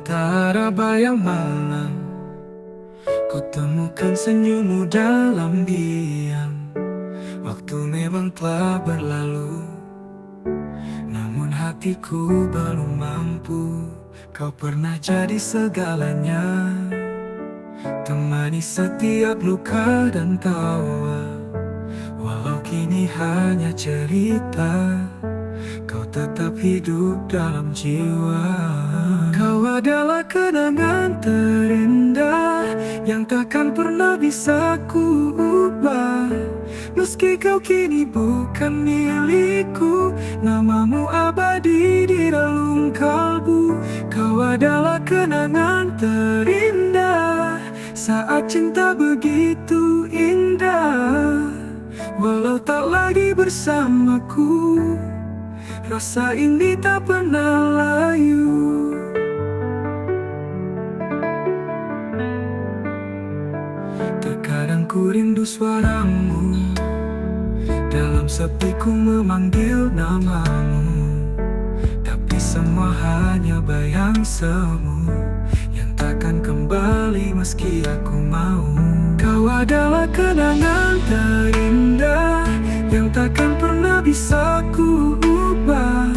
antara bayang malam, ku temukan senyummu dalam diam. Waktu memang telah berlalu, namun hatiku belum mampu. Kau pernah jadi segalanya, temani setiap luka dan tawa. Walau kini hanya cerita, kau tetap hidup dalam jiwa. Kau adalah kenangan terindah yang takkan pernah bisa ku ubah. Meski kau kini bukan milikku, namamu abadi di relung kalbu. Kau adalah kenangan terindah saat cinta begitu indah. Walau tak lagi bersamaku, rasa ini tak pernah layu. Terkadang ku rindu suaramu, dalam sepiku memanggil namamu. Tapi semua hanya bayang semu yang takkan kembali meski aku mau. Kau adalah kenangan terindah yang takkan pernah bisa ku ubah.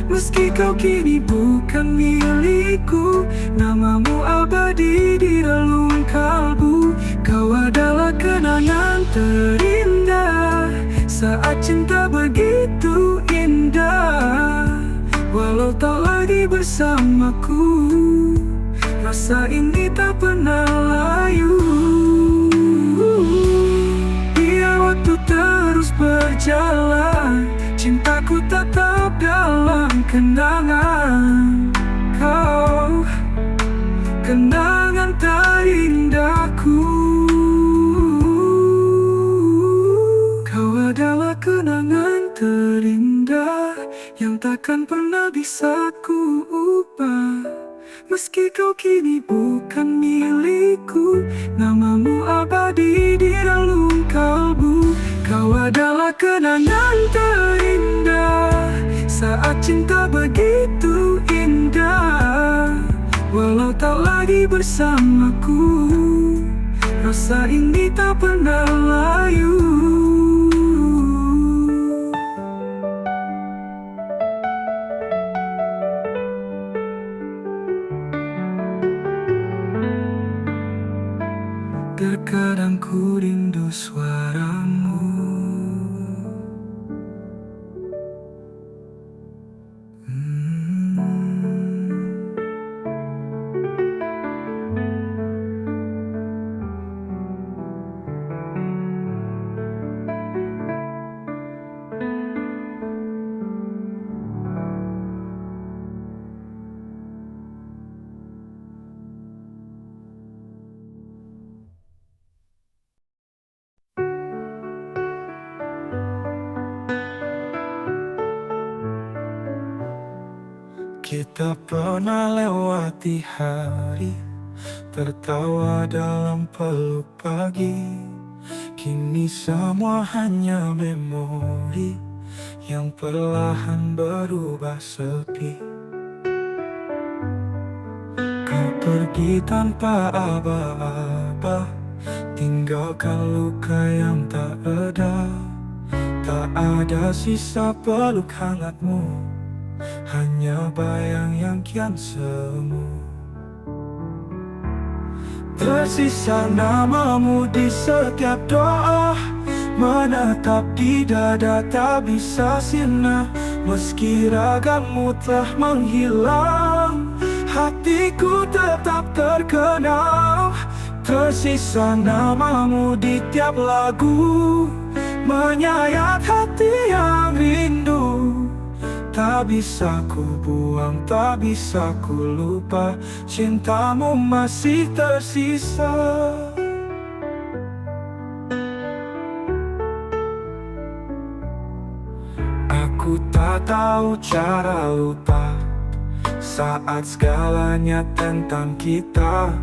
Meski kau kini bukan milikku, namamu abadi di relung kalbu. Kau adalah kenangan terindah saat cinta begitu indah. Walau tak lagi bersamaku, rasa ini tak pernah layu. Biar waktu terus berjalan, cintaku tetap dalam kenangan. Kau, kenangan terindahku. Kau adalah kenangan terindah yang takkan pernah bisa ku ubah. Meski kau kini bukan milikku, namamu abadi di relung kalbu. Kau adalah kenangan terindah saat cinta begitu indah. Walau tak lagi bersamaku, rasa ini tak pernah layu. Terkadang ku rindu suaramu. Kita pernah lewati hari, tertawa dalam peluk pagi. Kini semua hanya memori yang perlahan berubah sepi. Kau pergi tanpa aba-aba, tinggalkan luka yang tak reda. Tak ada sisa peluk hangatmu, hanya bayang yang kian semu. Tersisa namamu di setiap doa, menetap di dada tak bisa sirna. Meski ragammu telah menghilang, hatiku tetap terkenal. Tersisa namamu di tiap lagu, menyayat hati yang rindu. Tak bisa ku buang, tak bisa ku lupa, cintamu masih tersisa. Aku tak tahu cara lupa saat segalanya tentang kita.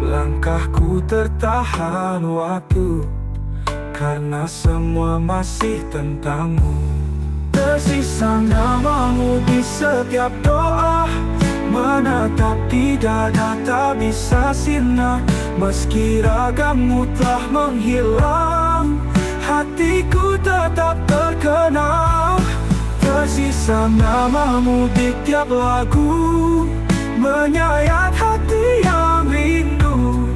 Langkahku tertahan waktu, karena semua masih tentangmu. Tersisa namamu di setiap doa, menetap di dada tak bisa sirna. Meski ragammu telah menghilang, hatiku tetap terkenal. Tersisa namamu di tiap lagu, menyayat hati yang rindu.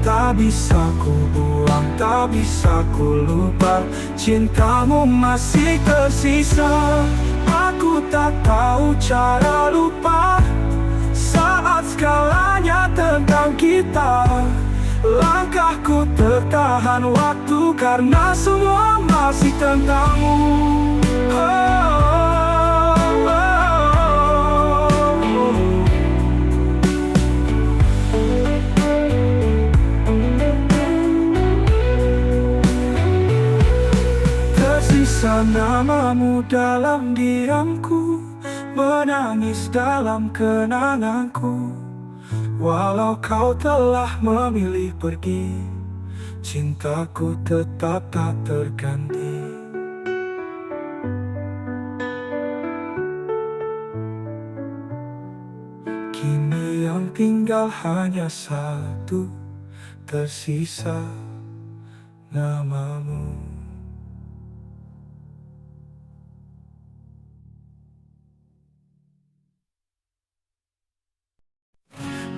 Tak bisa ku buang, tak bisa ku lupa, cintamu masih tersisa. Aku tak tahu cara lupa saat segalanya tentang kita. Langkahku tertahan waktu karena semua masih tentangmu. Oh, oh, oh. Tersisa namamu dalam diamku, menangis dalam kenanganku. Walau kau telah memilih pergi, cintaku tetap tak terganti. Kini yang tinggal hanya satu, tersisa namamu.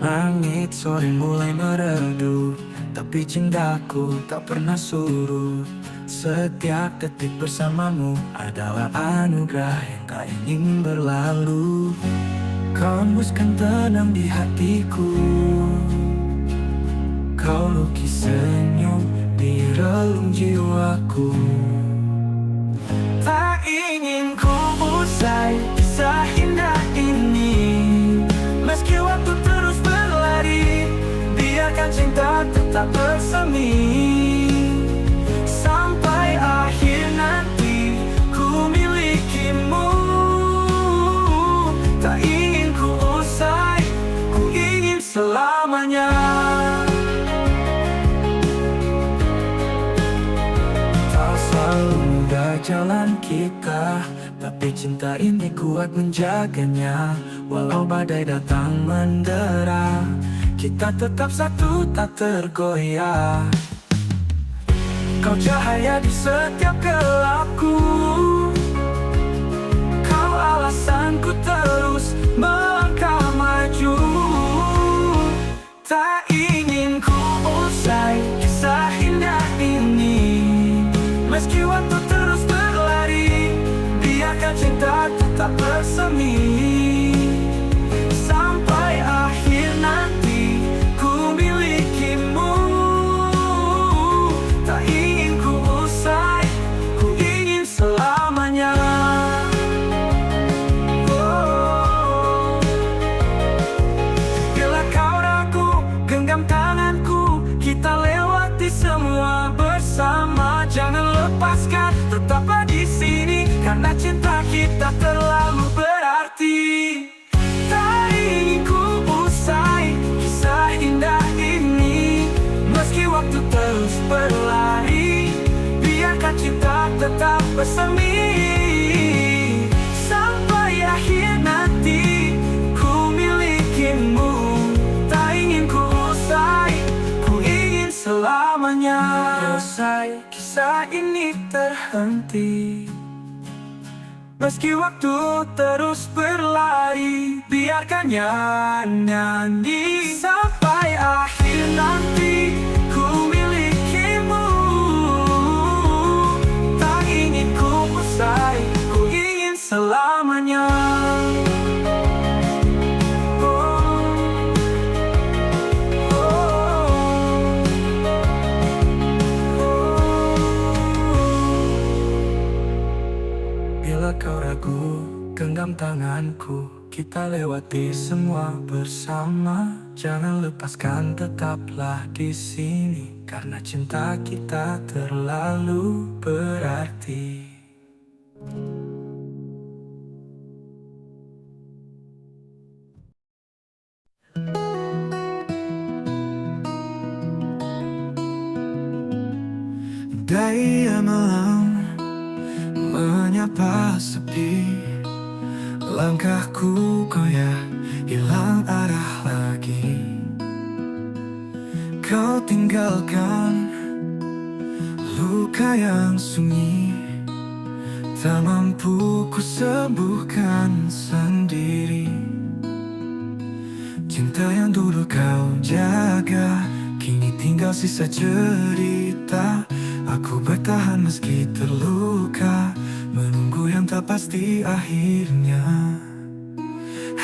Langit sore mulai meredup, tapi cintaku tak pernah surut. Setiap detik bersamamu adalah anugerah yang tak ingin berlalu. Kau hembuskan tenang di hatiku, kau lukis senyum di relung jiwaku. Tak ingin ku usai kisah indah ini, meski waktu terus berlari. Biarkan cinta tetap bersemi sampai akhir nanti ku milikimu. Tak ingin ku usai, ku ingin selamanya. Tak selalu mudah jalan kita, tapi cinta ini kuat menjaganya. Walau badai datang mendera, kita tetap satu tak tergoyah. Kau cahaya di setiap gelapku, kau alasanku terus melangkah maju. Tak ingin ku usai kisah indah ini, meski waktu terus berlari. Biarkan cinta tetap bersemi sampai akhir nanti ku milikimu. Tak ingin ku usai, ku ingin selamanya. Oh. Bila kau ragu, genggam tanganku, kita lewati semua bersama. Jangan lepaskan, tetaplah di sini, karena cinta kita terlalu berarti. Tak ingin ku usai kisah indah ini, meski waktu terus berlari. Biarkan cinta tetap bersemi sampai akhir nanti ku milikimu. Tak ingin ku usai, ku ingin selamanya. Usai kisah ini terhenti, meski waktu terus berlari. Biarkannya nyanyi sampai akhir nanti ku milikimu. Tak ingin ku usai, ku ingin selamanya. Bila kau ragu, genggam tanganku, kita lewati semua bersama. Jangan lepaskan, tetaplah di sini, karena cinta kita terlalu berarti. Daya malam menyapa sepi, langkahku goyah hilang arah lagi. Kau tinggalkan luka yang sunyi, tak mampu ku sembuhkan sendiri. Cinta yang dulu kau jaga, kini tinggal sisa cerita. Aku bertahan meski terluka, menunggu yang tak pasti akhirnya.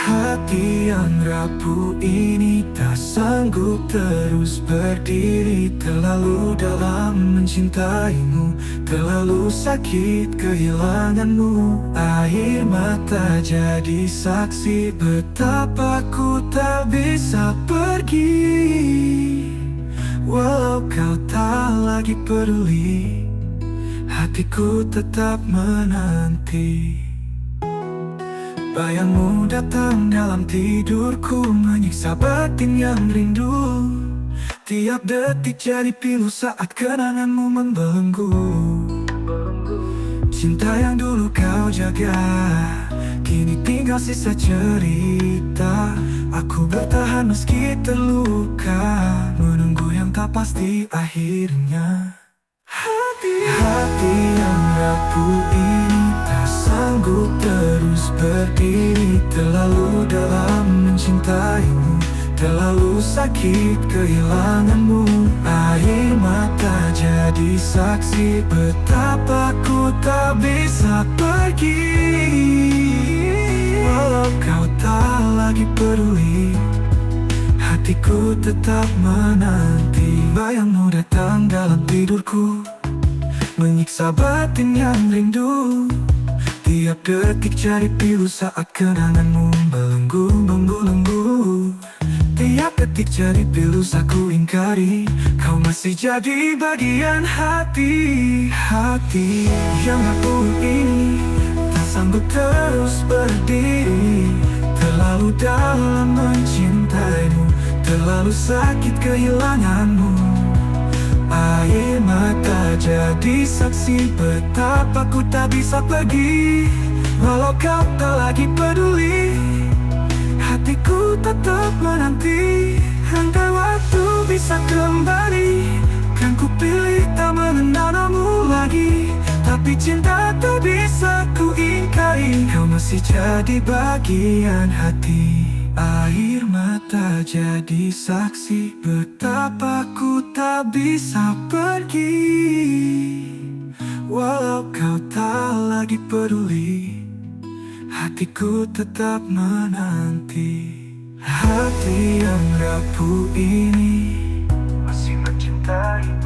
Hati yang rapuh ini tak sanggup terus berdiri. Terlalu dalam mencintaimu, terlalu sakit kehilanganmu. Air mata jadi saksi betapa ku tak bisa pergi. Walau kau tak lagi peduli, hatiku tetap menanti. Bayangmu datang dalam tidurku, menyiksa batin yang rindu. Tiap detik jadi pilu saat kenanganmu membelenggu. Cinta yang dulu kau jaga, kini tinggal sisa cerita. Aku bertahan meski terluka, menunggu yang tak pasti akhirnya. Hati yang rapuh ini tak sanggup terus berdiri. Terlalu dalam mencintaimu, terlalu sakit kehilanganmu. Air mata jadi saksi betapa ku tak bisa pergi. Walau kau tak lagi peduli, hatiku tetap menanti. Bayangmu datang dalam tidurku, menyiksa batin yang rindu. Tiap detik jadi pilu saat kenanganmu membelenggu. Tiap detik jadi pilu saat ku ingkari, kau masih jadi bagian hati. Hati yang aku ini tak sanggup terus berdiri. Terlalu dalam mencintaimu, terlalu sakit kehilanganmu. Air mata jadi saksi betapa ku tak bisa pergi. Walau kau tak lagi peduli, hatiku tetap menanti. Andai waktu bisa kembali, kan ku pilih tak mengenalmu lagi. Tapi cinta tak bisa ku ingkari, kau masih jadi bagian hati. Air mata jadi saksi betapa ku tak bisa pergi. Walau kau tak lagi peduli, hatiku tetap menanti. Hati yang rapuh ini masih mencintaimu.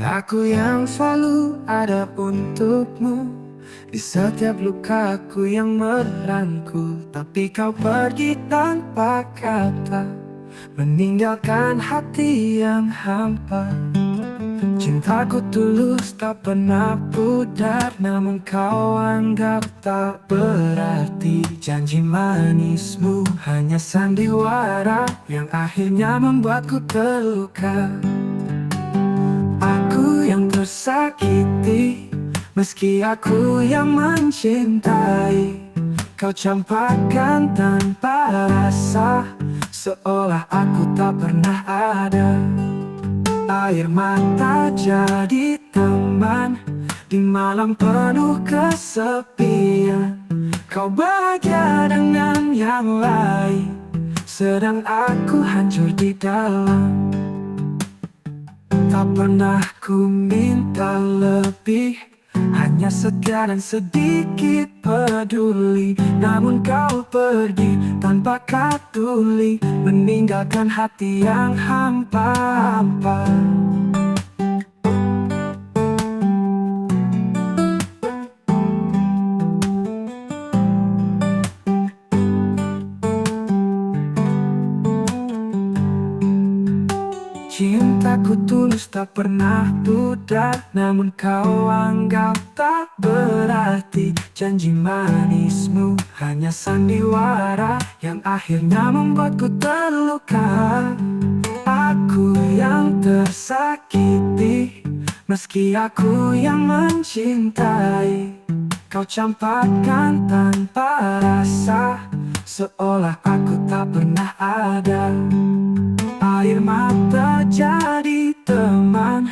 Aku yang selalu ada untukmu, di setiap lukaku yang merangkul. Tapi kau pergi tanpa kata, meninggalkan hati yang hampa. Cintaku tulus tak pernah pudar, namun kau anggap tak berarti. Janji manismu hanya sandiwara yang akhirnya membuatku terluka. Aku yang tersakiti, meski aku yang mencintai. Kau campakkan tanpa rasa, seolah aku tak pernah ada. Air mata jadi teman di malam penuh kesepian. Kau bahagia dengan yang lain, sedang aku hancur di dalam. Tak pernah ku minta lebih, hanya setia dan sedikit peduli. Namun kau pergi tanpa peduli, meninggalkan hati yang hampa-hampa. Cintaku tulus tak pernah pudar, namun kau anggap tak berarti. Janji manismu hanya sandiwara yang akhirnya membuatku terluka. Aku yang tersakiti, meski aku yang mencintai. Kau campakkan tanpa rasa, seolah aku tak pernah ada. Air mata jadi teman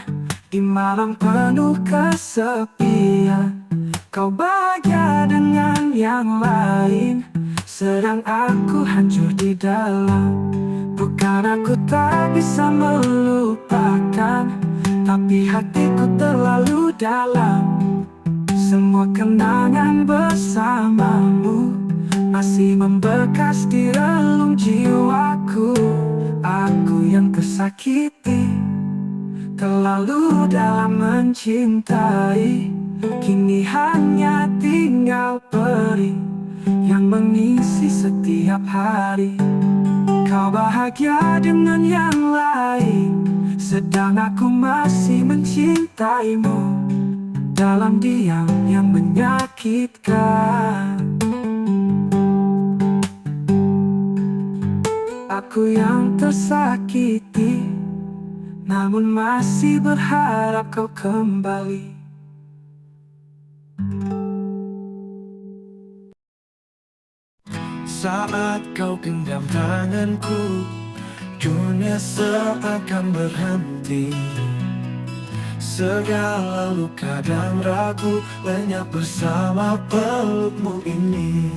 di malam penuh kesepian. Kau bahagia dengan yang lain, sedang aku hancur di dalam. Bukan aku tak bisa melupakan, tapi hatiku terlalu dalam. Semua kenangan bersamamu masih membekas di relung jiwaku. Aku yang tersakiti, terlalu dalam mencintai. Kini hanya tinggal perih yang mengisi setiap hari. Kau bahagia dengan yang lain, sedang aku masih mencintaimu dalam diam yang menyakitkan. Aku yang tersakiti, namun masih berharap kau kembali. Saat kau genggam tanganku, dunia seakan berhenti. Segala luka dan ragu lenyap bersama pelukmu ini.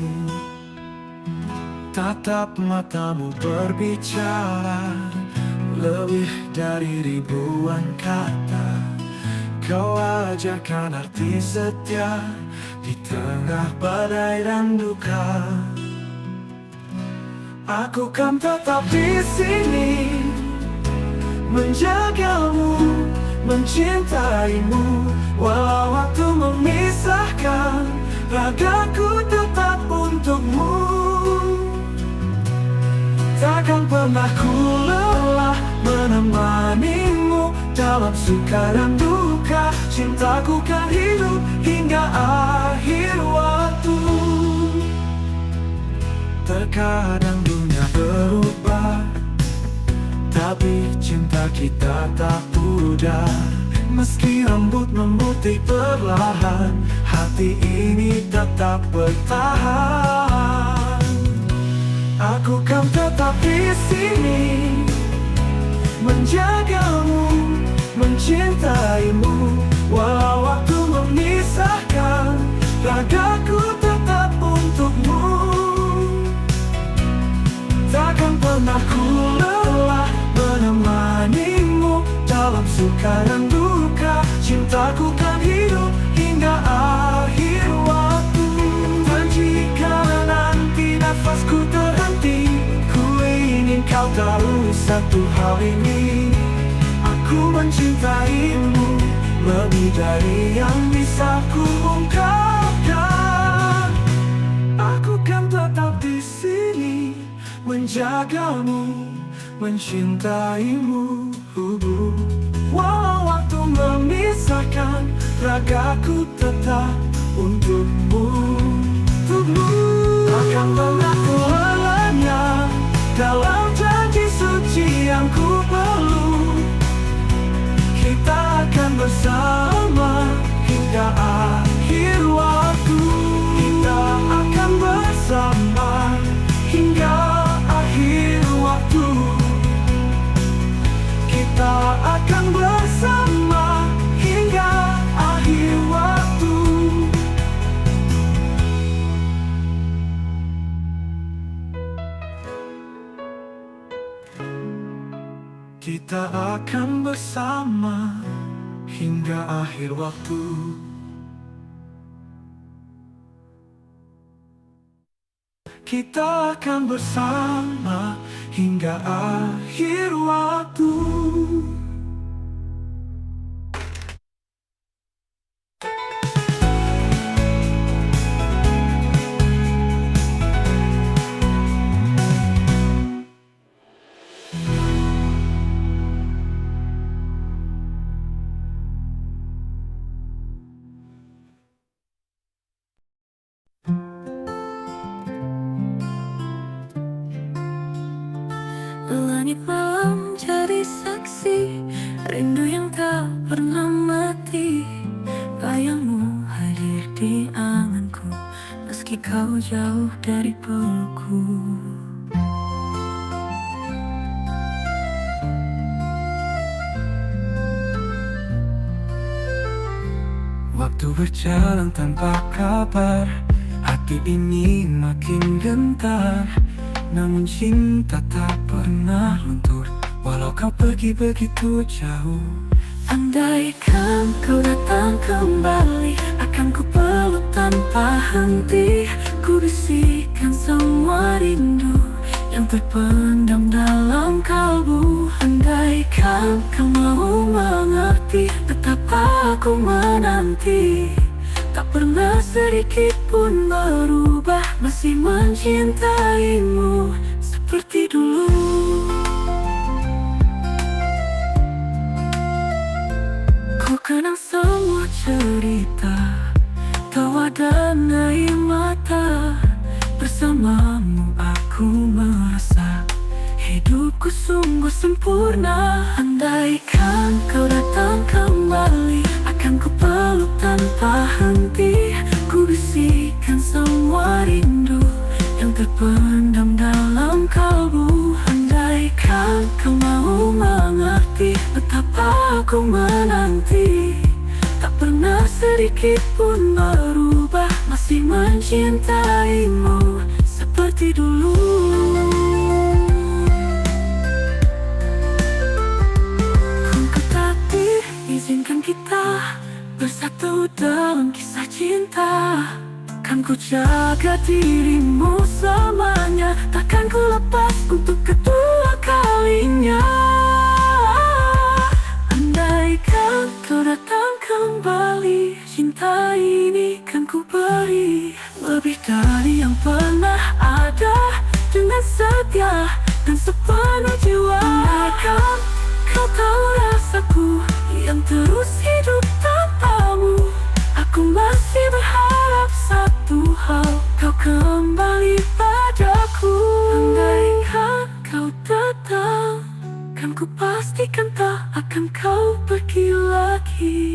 Tatap matamu berbicara lebih dari ribuan kata. Kau ajarkan arti setia di tengah badai dan duka. Aku kan tetap di sini, menjagamu, mencintaimu. Walau waktu memisahkan, ragaku tetap untukmu. Takkan pernah ku lelah menemanimu dalam suka dan duka. Cintaku kan hidup hingga akhir waktu. Terkadang dunia berubah, tapi cinta kita tak pudar. Meski rambut memutih perlahan, hati ini tetap bertahan. Aku kan tetap di sini, menjagamu, mencintaimu. Walau waktu memisahkan, ragaku tetap untukmu. Takkan pernah ku lelah menemanimu dalam suka dan duka. Cintaku kan hidup hingga akhir waktu. Dan jika nanti nafasku terhenti, ku ingin kau tahu satu hal ini. Aku mencintaimu lebih dari yang bisa ku ungkapkan. Aku kan tetap di sini, menjagamu, mencintaimu. Walau waktu memisahkan, ragaku tetap untukmu. Takkan pernah ku lelahnya dalam janji suci yang ku perlu. Kita akan bersama hingga akhir waktu. Kita akan bersama hingga akhir waktu. Kita akan bersama hingga akhir waktu. Kita akan bersama hingga akhir waktu. Kita akan bersama hingga akhir waktu. jauh dari pelukku. Waktu berjalan tanpa kabar, hati ini makin gentar. Namun cinta tak pernah luntur, walau kau pergi begitu jauh. Andaikan kau datang kembali, akan ku peluk tanpa henti. Ku bisikan semua rindu yang terpendam dalam kalbu. Andaikan kau mau mengerti betapa aku menanti, tak pernah sedikit pun berubah, masih mencintaimu seperti dulu. Ku kenang semua cerita, tawa dan air mata. Bersamamu aku merasa hidupku sungguh sempurna. Andaikan kau datang kembali, akan ku peluk tanpa henti. Ku bisikan semua rindu yang terpendam dalam kalbu. Andaikan kau mau mengerti betapa aku menanti, tak pernah sedikit pun berubah, masih mencintaimu seperti dulu. Izinkan kita bersatu dalam kisah cinta. Kan ku jaga dirimu selamanya, takkan ku lepas untuk kedua kalinya. Andaikan kau datang kembali, cinta ini kan ku beri lebih dari yang pernah ada, dengan setia dan sepenuh jiwa. Andaikan kau tahu rasaku yang terus hidup tanpamu, aku masih berharap satu hal, kau kembali padaku. Andaikan kau datang, kan ku pastikan tak akan kau pergi lagi.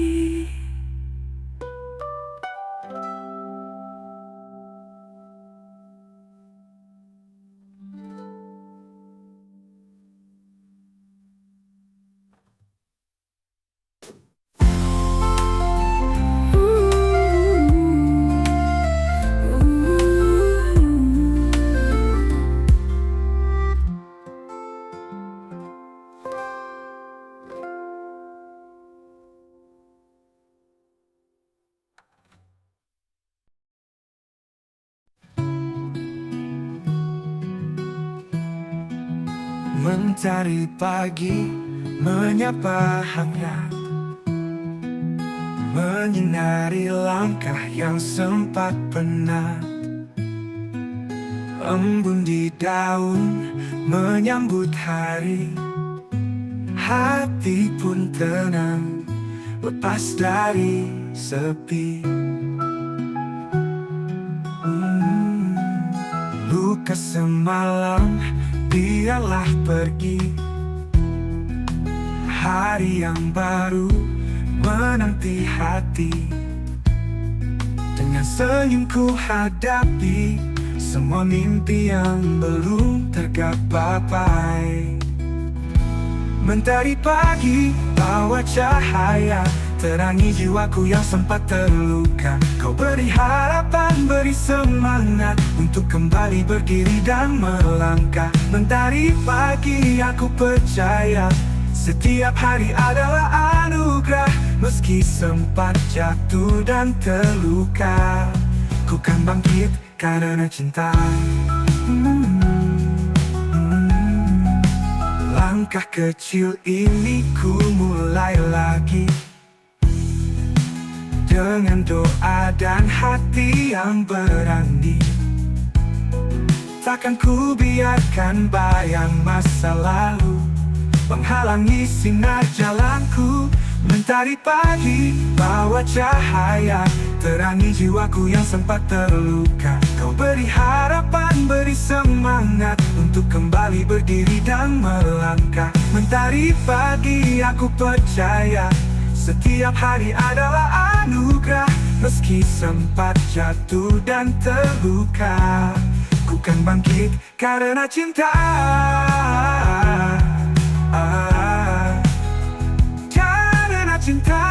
Mentari pagi menyapa hangat, menyinari langkah yang sempat penat. Embun di daun menyambut hari, hati pun tenang lepas dari sepi. Luka semalam biarlah pergi, hari yang baru menanti hati. Dengan senyum ku hadapi semua mimpi yang belum tergapai. Mentari pagi bawa cahaya, terangi jiwaku yang sempat terluka. Kau beri harapan, beri semangat untuk kembali berdiri dan melangkah. Mentari pagi aku percaya, setiap hari adalah anugerah. Meski sempat jatuh dan terluka, ku kan bangkit karena cinta. Langkah kecil ini ku mulai lagi, dengan doa dan hati yang berani. Takkan ku biarkan bayang masa lalu menghalangi sinar jalanku. Mentari pagi bawa cahaya, terangi jiwaku yang sempat terluka. Kau beri harapan, beri semangat untuk kembali berdiri dan melangkah. Mentari pagi aku percaya, setiap hari adalah anugerah. Meski sempat jatuh dan terluka, ku kan bangkit karena cinta. Karena cinta.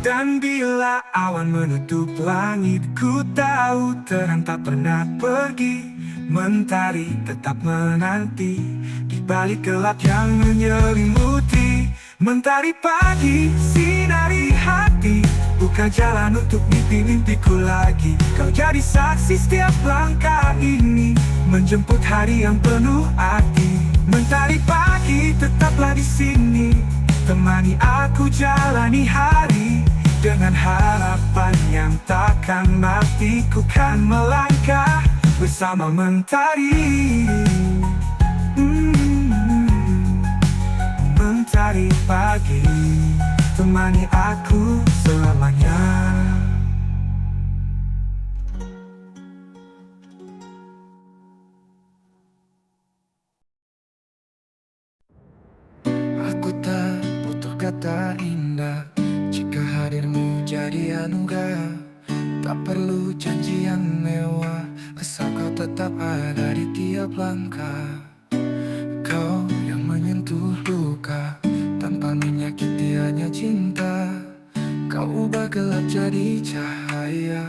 Dan bila awan menutup langit, ku tahu terang tak pernah pergi. Mentari tetap menanti di balik gelap yang menyelimuti. Mentari pagi, sinari hati, buka jalan untuk mimpi-mimpiku lagi. Kau jadi saksi setiap langkah ini, menjemput hari yang penuh arti. Mentari pagi tetaplah di sini, temani aku jalani hari. Dengan harapan yang takkan mati, ku kan melangkah bersama mentari. Mentari pagi, temani aku selamanya. Aku tak butuh kata indah jika hadirmu jadi anugerah. Tak perlu janji yang mewah, asal kau tetap ada di tiap langkah. Kau yang menyentuh luka tanpa menyakiti, hanya cinta. Kau ubah gelap jadi cahaya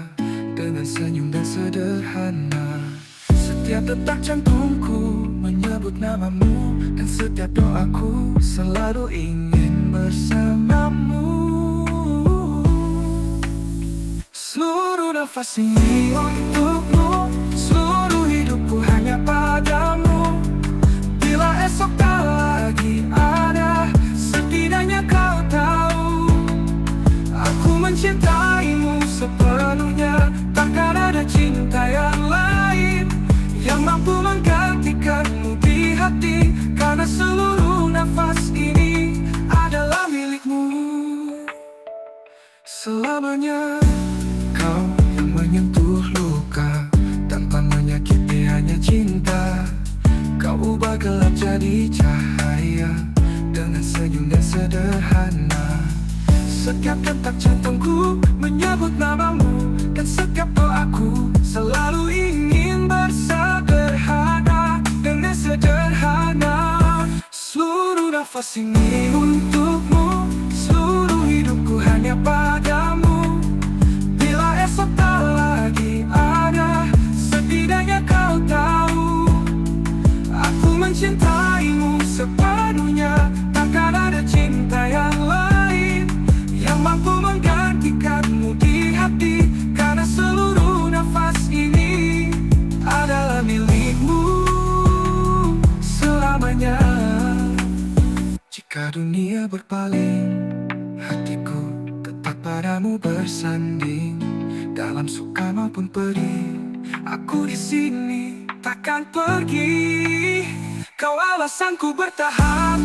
dengan senyum dan sederhana. Setiap detak jantungku menyebut namamu, dan setiap doaku selalu ingin bersamamu. Seluruh nafas ini untukmu, seluruh hidupku hanya padamu. Bila esok tak lagi ada, setidaknya kau tahu aku mencintaimu sepenuhnya. Takkan ada cinta yang lain yang mampu menggantikanmu di hati, karena seluruh nafas ini adalah milikmu selamanya. Kau yang menyentuh luka tanpa menyakiti, hanya cinta. Kau ubah gelap jadi cahaya dengan senyum dan sederhana. Setiap detak jantungku menyebut namamu, dan setiap doaku selalu ingin bersederhana dengan sederhana. Seluruh nafas ini untukmu, seluruh hidupku hanya padamu. Bila esok tak lagi ada, setidaknya kau tahu aku mencintaimu sepenuhnya. Takkan ada cinta yang lain yang mampu menggantikanmu di hati, karena seluruh nafas ini adalah milikmu selamanya. Jika dunia berpaling, hatiku tetap padamu bersanding. Dalam suka maupun pedih, aku di sini takkan pergi. Kau alasanku bertahan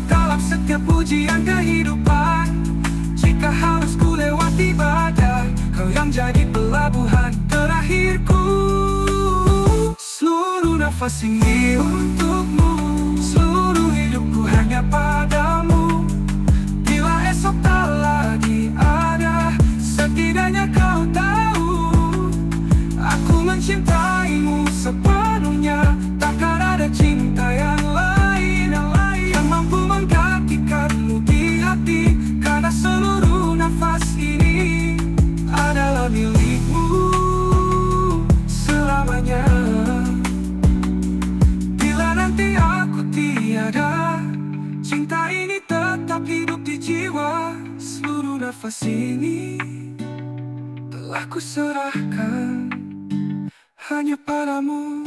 dalam setiap ujian kehidupan. Jika harus ku lewati badai, kau yang jadi pelabuhan terakhirku. Seluruh nafas ini untukmu, seluruh hidupku hanya padamu. Bila esok tak lagi ada, setidaknya kau tahu aku mencintaimu sepenuhnya. Takkan ada cinta yang lain yang mampu menggantikanmu di hati, karena seluruh nafas ini adalah milikmu selamanya. Bila nanti aku tiada, cinta ini tetap hidup di jiwa. Seluruh nafas ini telah kuserahkan hanya padamu.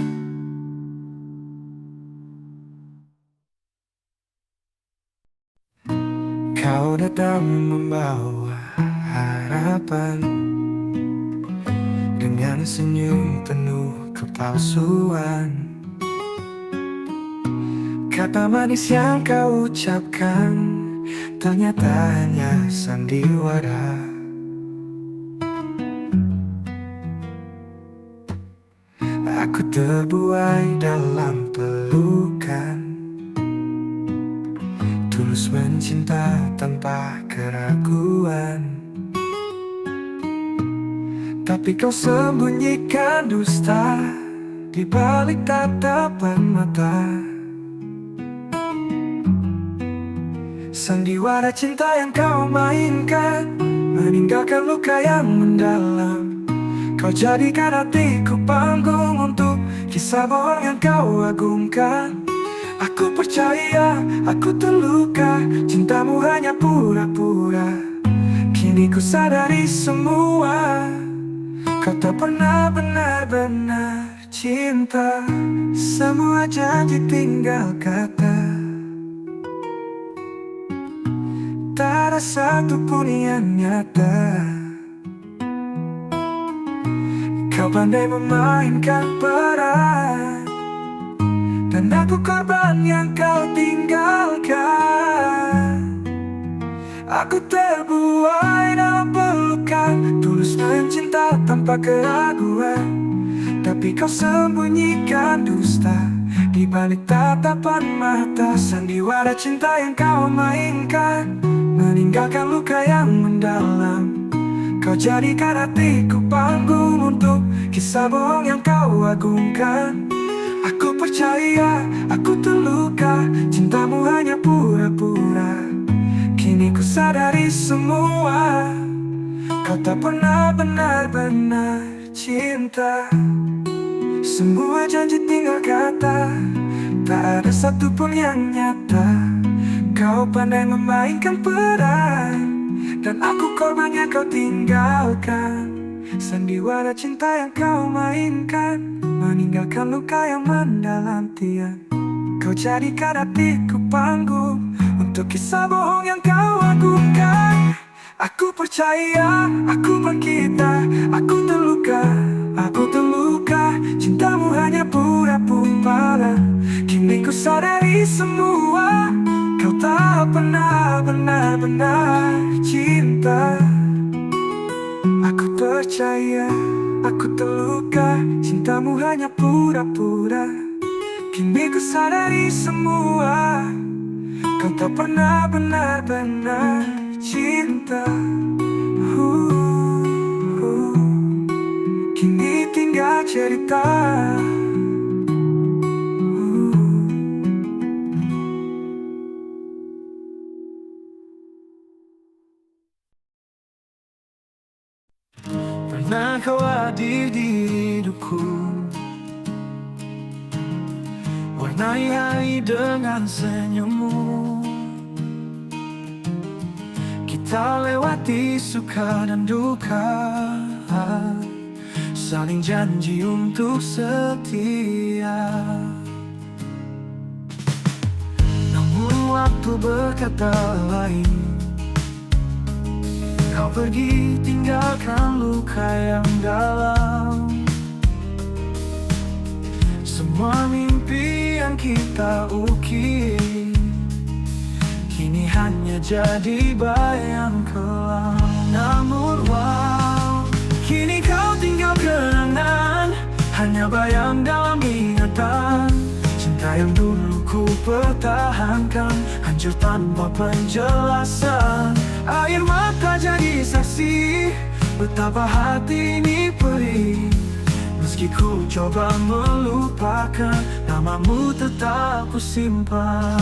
Kau datang membawa harapan dengan senyum penuh kepalsuan. Kata manis yang kau ucapkan ternyata hanya sandiwara. Aku terbuai dalam pelukan, tulus mencinta tanpa tanpa keraguan. Tapi kau sembunyikan dusta di balik tatapan mata. Sandiwara cinta yang kau mainkan meninggalkan luka yang mendalam. Kau jadikan hatiku panggung untuk kisah bohong yang kau agungkan. Aku percaya, aku terluka, cintamu hanya pura-pura. Kini ku sadari semua, kau tak pernah benar-benar cinta. Semua janji tinggal kata, tak ada satupun yang nyata. Kau pandai memainkan peran, dan aku korban yang kau tinggalkan. Aku terbuai dalam pelukan, tulus mencinta tanpa keraguan. Tapi kau sembunyikan dusta di balik tatapan mata. Sandiwara cinta yang kau mainkan meninggalkan luka yang mendalam. Kau jadikan hatiku panggung untuk kisah bohong yang kau agungkan. Aku percaya, aku terluka, cintamu hanya pura-pura. Kini ku sadari semua, kau tak pernah benar-benar cinta. Semua janji tinggal kata, tak ada satupun yang nyata. Kau pandai memainkan peran, dan aku korbannya kau tinggalkan. Sandiwara cinta yang kau mainkan meninggalkan luka yang mendalam tiang. Kau jadikan hatiku panggung untuk kisah bohong yang kau agungkan. Aku percaya, aku berkita, aku terluka, cintamu hanya pura-pura. Kini ku sadari semua, kau tak pernah benar-benar cinta. Aku percaya, aku terluka, cintamu hanya pura-pura. Kini ku sadari semua, kau tak pernah benar-benar cinta. Kini tinggal cerita. Pernah kau hadir di hidupku, warnai hari dengan senyummu. Kita lewati suka dan duka, saling janji untuk setia. Namun waktu berkata lain, kau pergi tinggalkan luka yang dalam. Semua mimpi yang kita ukir kini hanya jadi bayang kelam. Namun wow, kini kau tinggal kenangan, hanya bayang dalam ingatan. Cinta yang dulu ku pertahankan hancur tanpa penjelasan. Air mata jadi saksi betapa hati ini perih. Meski ku coba melupakan, namamu tetap ku simpan.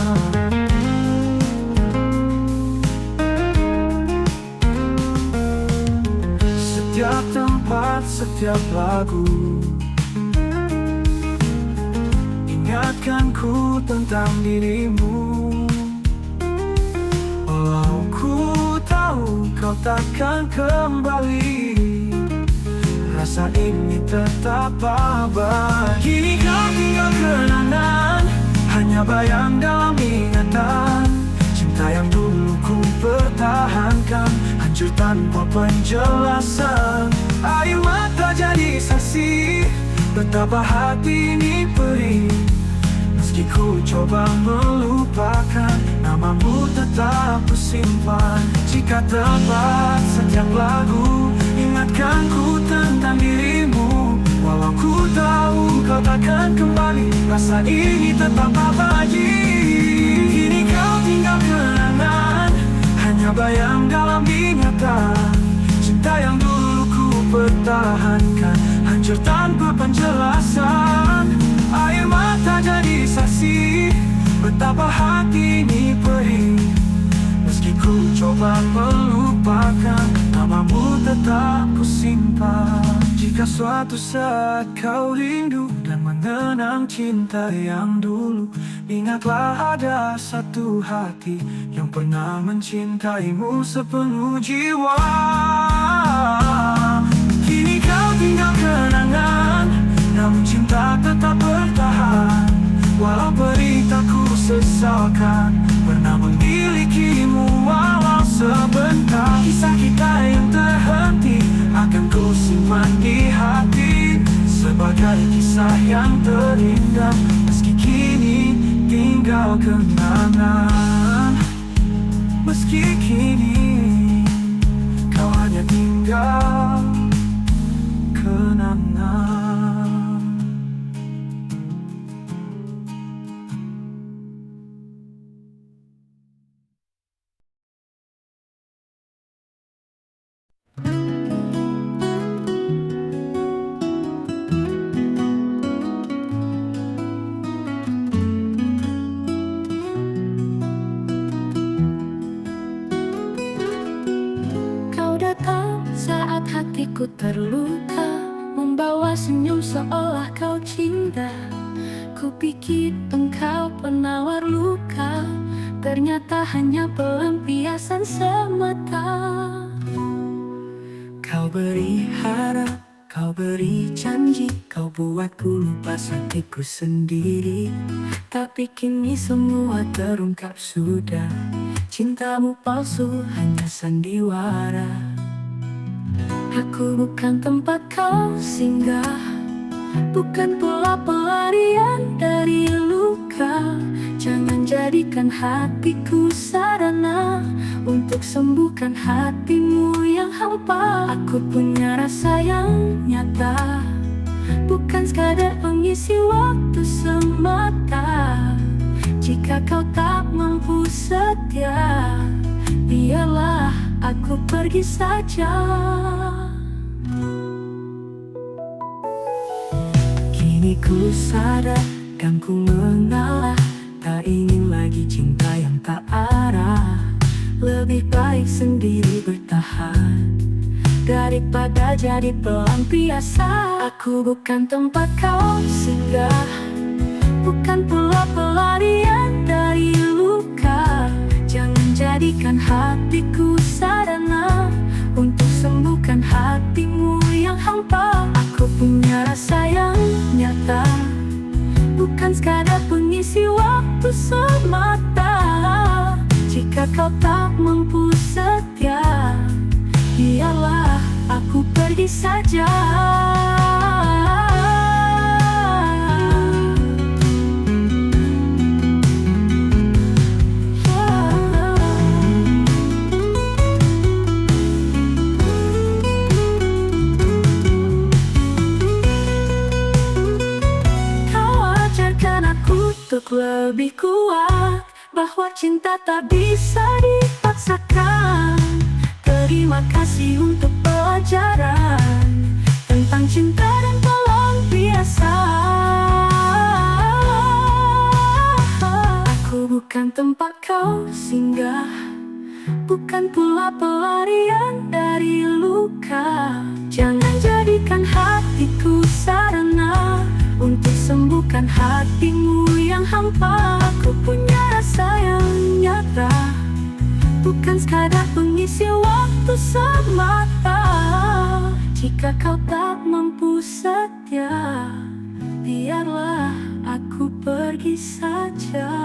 Setiap tempat, setiap lagu ingatkanku tentang dirimu. Walau ku tahu kau takkan kembali, rasa ini tetap abadi. Kini kau tinggal kenangan, hanya bayang dalam ingatan. Cinta yang dulu ku pertahankan hancur tanpa penjelasan. Air mata jadi saksi betapa hati ini perih. Meski ku coba melupakan, namamu tetap ku simpan. Jika tepat setiap lagu ingatkanku tentang dirimu. Walau ku tahu kau takkan kembali, rasa ini tetap abadi. Kini kau tinggal kenangan, hanya terbayang dalam ingatan. Cinta yang dulu ku pertahankan hancur tanpa penjelasan. Air mata jadi saksi betapa hati ini perih. Meski ku coba melupakan, namamu tetap ku simpan. Jika suatu saat kau rindu dan mengenang cinta yang dulu, ingatlah ada satu hati yang pernah mencintaimu sepenuh jiwa. Kini kau tinggal kenangan, namun cinta tetap bertahan. Walau perih tak ku sesalkan, pernah memilikimu walau sebentar. Kisah kita yang terhenti akan ku simpan di hati sebagai kisah yang terindah. Meski kini tinggal kenangan, meski kini kau hanya tinggal kenangan. Hatiku terluka, membawa senyum seolah kau cinta. Kupikir engkau penawar luka, ternyata hanya pelampiasan semata. Kau beri harap, kau beri janji, kau buatku lupa hatiku sendiri. Tapi kini semua terungkap sudah, cintamu palsu hanya sandiwara. Aku bukan tempat kau singgah, bukan pula pelarian dari luka. Jangan jadikan hatiku sarana untuk sembuhkan hatimu yang hampa. Aku punya rasa yang nyata, bukan sekadar pengisi waktu semata. Jika kau tak mampu setia, biarlah aku pergi saja. Kini ku sadar dan ku mengalah, tak ingin lagi cinta yang tak arah. Lebih baik sendiri bertahan daripada jadi pelampiasan. Aku bukan tempat kau singgah, bukan pula pelarian dari luka. Jangan jadikan hatiku sarana untuk sembuhkan hatimu yang hampa. Aku punya rasa yang nyata, bukan sekadar pengisi waktu semata. Jika kau tak mampu setia, biarlah aku pergi saja. Untuk lebih kuat, bahwa cinta tak bisa dipaksakan. Terima kasih untuk pelajaran tentang cinta dan pelampiasan. Aku bukan tempat kau singgah, bukan pula pelarian dari luka. Jangan jadikan hatiku sarana untuk sembuhkan hatimu yang hampa. Aku punya rasa yang nyata, bukan sekadar pengisi waktu semata. Jika kau tak mampu setia, biarlah aku pergi saja.